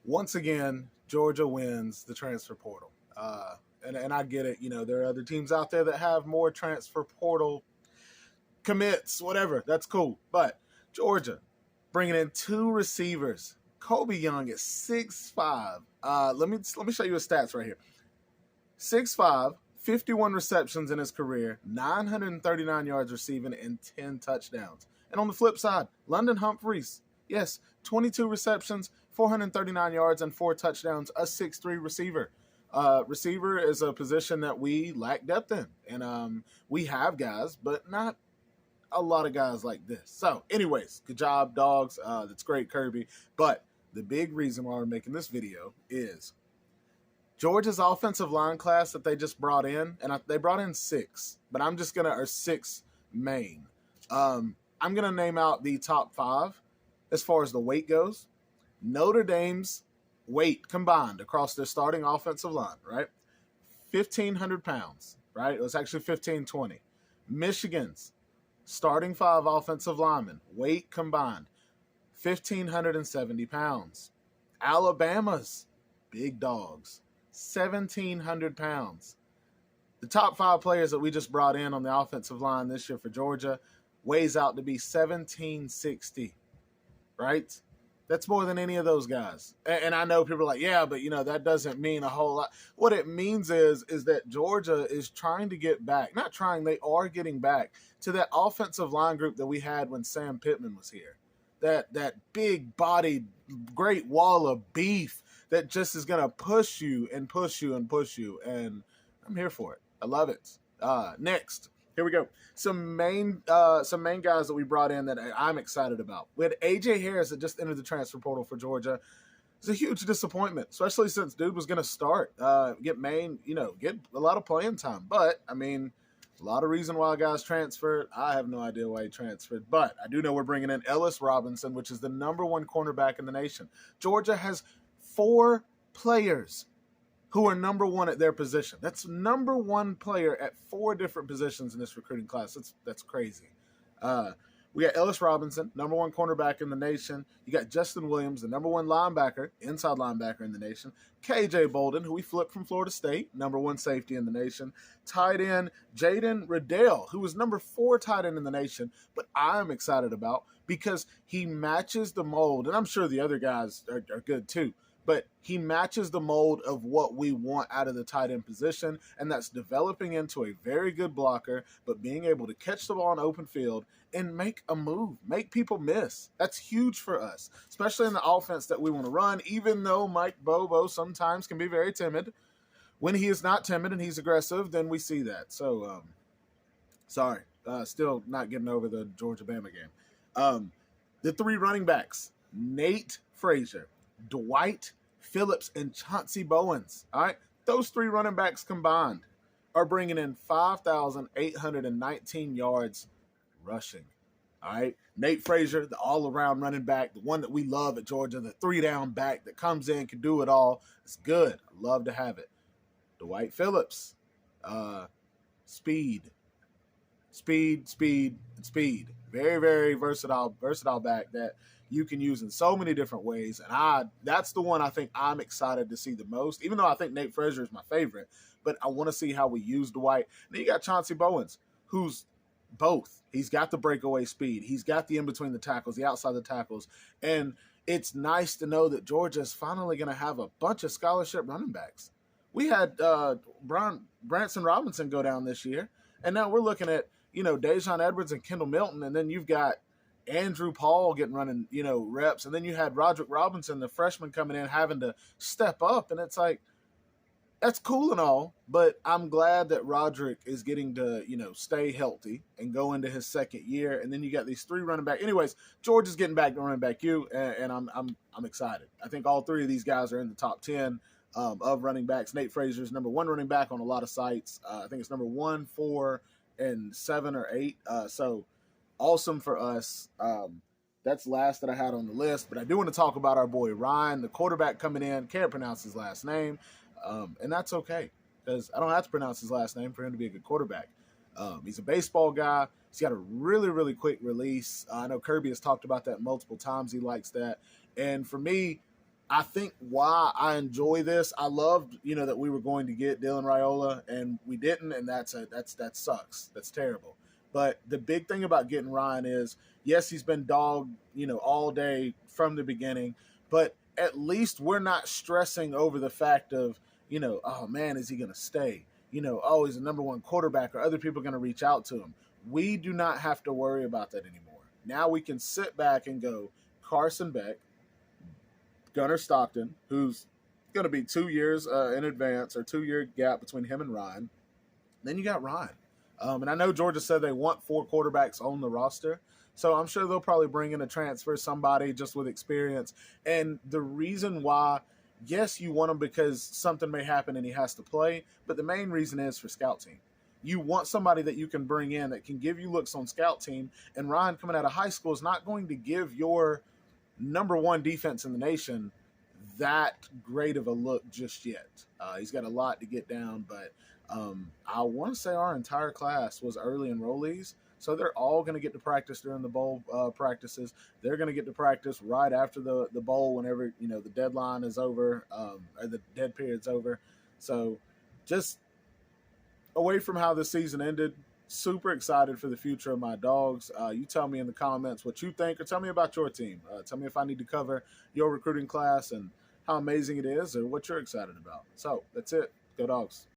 once again, Georgia wins the transfer portal. And I get it. There are other teams out there that have more transfer portal commits, whatever. That's cool. But Georgia bringing in two receivers. Kobe Young at 6'5". Let me show you his stats right here. 6'5", 51 receptions in his career, 939 yards receiving, and 10 touchdowns. And on the flip side, London Humphreys, yes, 22 receptions, 439 yards, and 4 touchdowns, a 6'3" receiver. Receiver is a position that we lack depth in. And we have guys, but not a lot of guys like this. So, anyways, good job, Dawgs. That's great, Kirby. But the big reason why we're making this video is Georgia's offensive line class that they just brought in, and they brought in 6, but I'm just going to, or 6 main. I'm going to name out the top 5 as far as the weight goes. Notre Dame's weight combined across their starting offensive line, right? 1,500 pounds, right? It was actually 1,520. Michigan's starting 5 offensive linemen, weight combined, 1,570 pounds. Alabama's big dogs, 1,700 pounds. The top 5 players that we just brought in on the offensive line this year for Georgia weighs out to be 1,760, right? That's more than any of those guys. And I know people are like, yeah, but, that doesn't mean a whole lot. What it means is that Georgia is trying to get back. Not trying, they are getting back to that offensive line group that we had when Sam Pittman was here. That big-bodied, great wall of beef that just is going to push you and push you and push you. And I'm here for it. I love it. Next. Here we go. Some main guys that we brought in that I'm excited about. We had A.J. Harris that just entered the transfer portal for Georgia. It's a huge disappointment, especially since dude was going to start, get a lot of playing time. But, a lot of reason why guys transferred. I have no idea why he transferred. But I do know we're bringing in Ellis Robinson, which is the #1 cornerback in the nation. Georgia has 4 players who are #1 at their position. That's #1 player at 4 different positions in this recruiting class. That's crazy. We got Ellis Robinson, #1 cornerback in the nation. You got Justin Williams, the #1 linebacker, inside linebacker in the nation. KJ Bolden, who we flipped from Florida State, #1 safety in the nation. Tight end Jaden Riddell, who was #4 tight end in the nation, but I'm excited about because he matches the mold, and I'm sure the other guys are good too. But he matches the mold of what we want out of the tight end position, and that's developing into a very good blocker, but being able to catch the ball in open field and make a move, make people miss. That's huge for us, especially in the offense that we want to run, even though Mike Bobo sometimes can be very timid. When he is not timid and he's aggressive, then we see that. So, sorry, still not getting over the Georgia-Bama game. The 3 running backs, Nate Frazier, Dwight, Phillips, and Chauncey Bowens. All right, those 3 running backs combined are bringing in 5,819 yards rushing. All right, Nate Frazier, the all-around running back, the one that we love at Georgia, the 3-down back that comes in, can do it all. It's good. I love to have it. Dwight Phillips, speed. Very, very versatile back that you can use in so many different ways. And that's the one I think I'm excited to see the most, even though I think Nate Frazier is my favorite. But I want to see how we use Dwight. And then you got Chauncey Bowens, who's both. He's got the breakaway speed. He's got the in-between the tackles, the outside the tackles. And it's nice to know that Georgia is finally going to have a bunch of scholarship running backs. We had Branson Robinson go down this year. And now we're looking at, Dejon Edwards and Kendall Milton. And then you've got Andrew Paul getting running, reps. And then you had Roderick Robinson, the freshman, coming in having to step up. And it's like, that's cool and all, but I'm glad that Roderick is getting to, stay healthy and go into his 2nd year. And then you got these 3 running back. Anyways, Georgia's getting back to running back U, and I'm excited. I think all 3 of these guys are in the top 10 of running backs. Nate Frazier is #1 running back on a lot of sites. I think it's #1, 4, and 7 or 8. So awesome for us. That's last that I had on the list, but I do want to talk about our boy Ryan, the quarterback coming in. Can't pronounce his last name, and that's okay because I don't have to pronounce his last name for him to be a good quarterback. He's a baseball guy. He's got a really, really quick release. I know Kirby has talked about that multiple times. He likes that. And for me, I think why I enjoy this, I loved, that we were going to get Dylan Raiola and we didn't, and that sucks. That's terrible. But the big thing about getting Ryan is, yes, he's been dogged, all day from the beginning, but at least we're not stressing over the fact of, oh man, is he going to stay? Oh, he's the number one quarterback, or other people are going to reach out to him. We do not have to worry about that anymore. Now we can sit back and go Carson Beck, Gunnar Stockton, who's going to be 2 years in advance, or 2 year gap between him and Ryan. Then you got Ryan. And I know Georgia said they want 4 quarterbacks on the roster. So I'm sure they'll probably bring in a transfer, somebody just with experience. And the reason why, yes, you want him because something may happen and he has to play, but the main reason is for scout team. You want somebody that you can bring in that can give you looks on scout team. And Ryan, coming out of high school, is not going to give your number one defense in the nation that great of a look just yet. He's got a lot to get down, but I want to say our entire class was early enrollees, so they're all going to get to practice during the bowl practices. They're going to get to practice right after the bowl, whenever the deadline is over, or the dead period's over. So just away from how the season ended, super excited for the future of my Dogs. You tell me in the comments what you think, or tell me about your team. Tell me if I need to cover your recruiting class and how amazing it is, or what you're excited about. So that's it. Go Dogs.